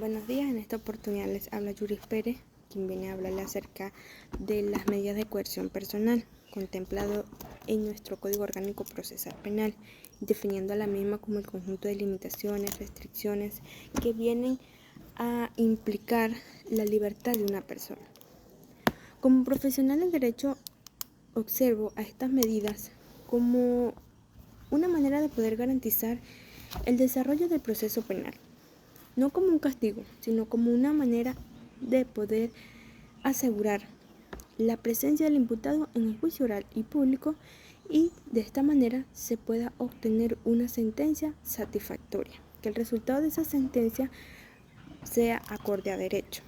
Buenos días, en esta oportunidad les habla Yuris Pérez, quien viene a hablarle acerca de las medidas de coerción personal contemplado en nuestro Código Orgánico Procesal Penal, definiendo a la misma como el conjunto de limitaciones, restricciones que vienen a implicar la libertad de una persona. Como profesional del derecho, observo a estas medidas como una manera de poder garantizar el desarrollo del proceso penal. No como un castigo, sino como una manera de poder asegurar la presencia del imputado en el juicio oral y público y de esta manera se pueda obtener una sentencia satisfactoria, que el resultado de esa sentencia sea acorde a derecho.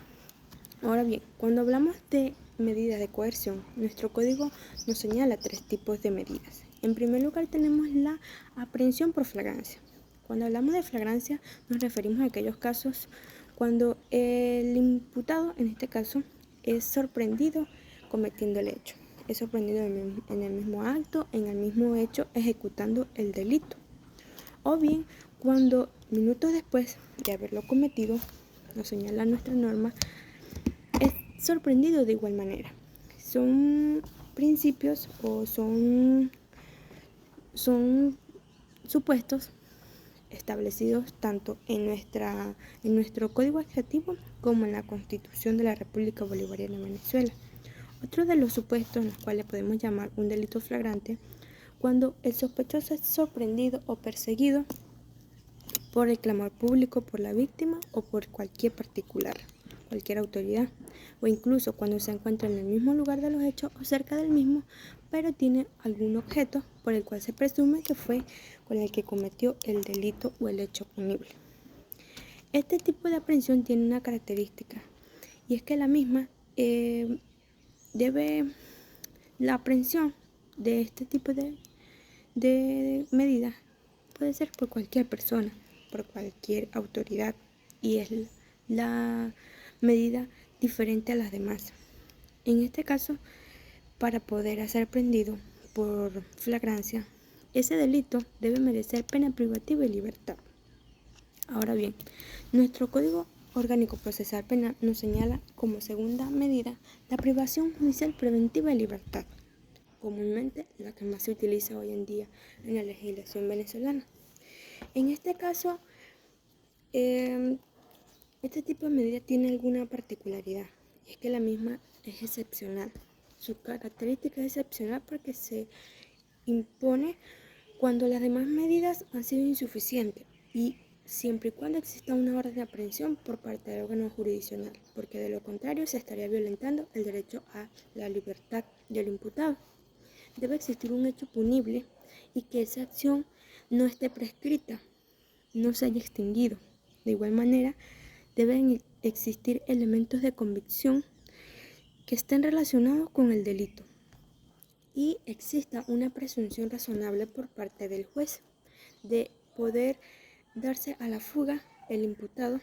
Ahora bien, cuando hablamos de medidas de coerción, nuestro código nos señala 3 tipos de medidas. En primer lugar tenemos la aprehensión por flagrancia. Cuando hablamos de flagrancia nos referimos a aquellos casos cuando el imputado, en este caso, es sorprendido cometiendo el hecho. Es sorprendido en el mismo acto, en el mismo hecho, ejecutando el delito. O bien cuando minutos después de haberlo cometido, nos señala nuestra norma, es sorprendido de igual manera. Son principios o son supuestos establecidos tanto en nuestro Código Administrativo como en la Constitución de la República Bolivariana de Venezuela. Otro de los supuestos en los cuales podemos llamar un delito flagrante, cuando el sospechoso es sorprendido o perseguido por el clamor público, por la víctima o por cualquier particular, cualquier autoridad, o incluso cuando se encuentra en el mismo lugar de los hechos o cerca del mismo, pero tiene algún objeto por el cual se presume que fue con el que cometió el delito o el hecho punible. Este tipo de aprehensión tiene una característica, y es que la misma la aprehensión de este tipo de medidas puede ser por cualquier persona, por cualquier autoridad, y es la medida diferente a las demás. En este caso, para poder ser prendido por flagrancia, ese delito debe merecer pena privativa de libertad. Ahora bien, nuestro Código Orgánico Procesal Penal nos señala como segunda medida la privación judicial preventiva de libertad, comúnmente la que más se utiliza hoy en día en la legislación venezolana. En este caso, este tipo de medida tiene alguna particularidad, y es que la misma es excepcional. Su característica es excepcional porque se impone cuando las demás medidas han sido insuficientes y siempre y cuando exista una orden de aprehensión por parte del órgano jurisdiccional, porque de lo contrario se estaría violentando el derecho a la libertad del imputado. Debe existir un hecho punible y que esa acción no esté prescrita, no se haya extinguido. De igual manera, deben existir elementos de convicción que estén relacionados con el delito y exista una presunción razonable por parte del juez de poder darse a la fuga el imputado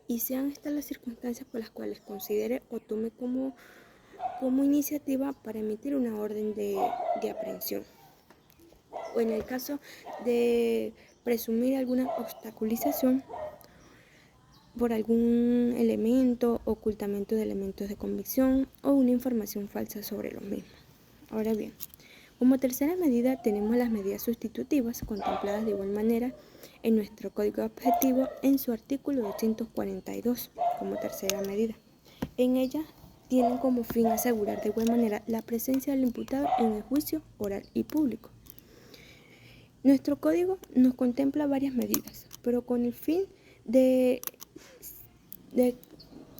y sean estas las circunstancias por las cuales considere o tome como iniciativa para emitir una orden de aprehensión. O en el caso de presumir alguna obstaculización por algún elemento, ocultamiento de elementos de convicción o una información falsa sobre los mismos. Ahora bien, como tercera medida tenemos las medidas sustitutivas contempladas de igual manera en nuestro Código Objetivo en su artículo 242 como tercera medida. En ella tienen como fin asegurar de igual manera la presencia del imputado en el juicio oral y público. Nuestro código nos contempla varias medidas, pero con el fin de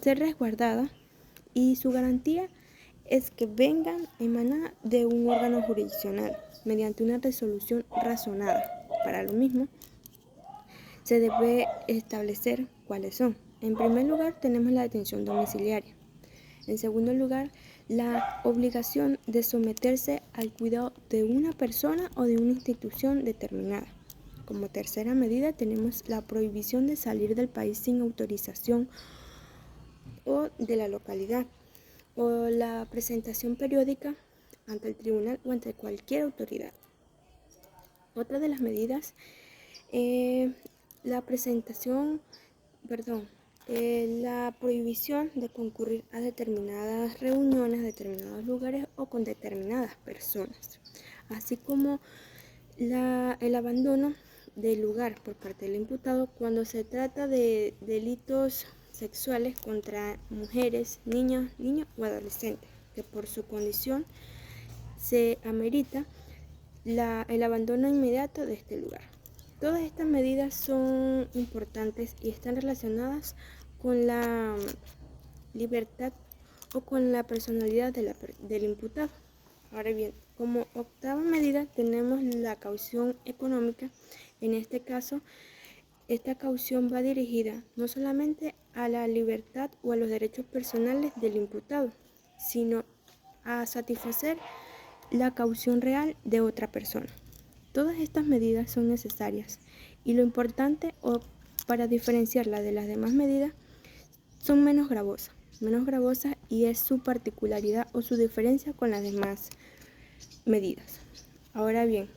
ser resguardada, y su garantía es que vengan emanadas de un órgano jurisdiccional mediante una resolución razonada. Para lo mismo, se debe establecer cuáles son. En primer lugar, tenemos la detención domiciliaria. En segundo lugar, la obligación de someterse al cuidado de una persona o de una institución determinada. Como tercera medida tenemos la prohibición de salir del país sin autorización o de la localidad, o la presentación periódica ante el tribunal o ante cualquier autoridad. Otra de las medidas, la presentación, la prohibición de concurrir a determinadas reuniones, a determinados lugares o con determinadas personas, así como el abandono del lugar por parte del imputado cuando se trata de delitos sexuales contra mujeres, niños o adolescentes, que por su condición se amerita el abandono inmediato de este lugar. Todas estas medidas son importantes y están relacionadas con la libertad o con la personalidad del imputado. Ahora bien, como octava medida tenemos la caución económica. En este caso, esta caución va dirigida no solamente a la libertad o a los derechos personales del imputado, sino a satisfacer la caución real de otra persona. Todas estas medidas son necesarias y lo importante para diferenciarla de las demás medidas son menos gravosas y es su particularidad o su diferencia con las demás medidas. Ahora bien,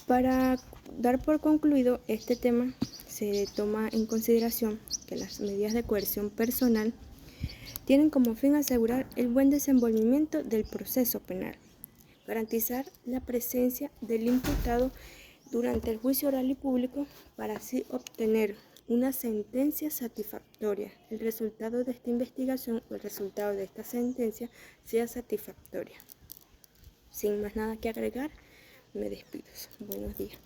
para dar por concluido este tema, se toma en consideración que las medidas de coerción personal tienen como fin asegurar el buen desenvolvimiento del proceso penal, garantizar la presencia del imputado durante el juicio oral y público para así obtener una sentencia satisfactoria. El resultado de esta investigación o el resultado de esta sentencia sea satisfactoria. Sin más nada que agregar, me despido. Buenos días.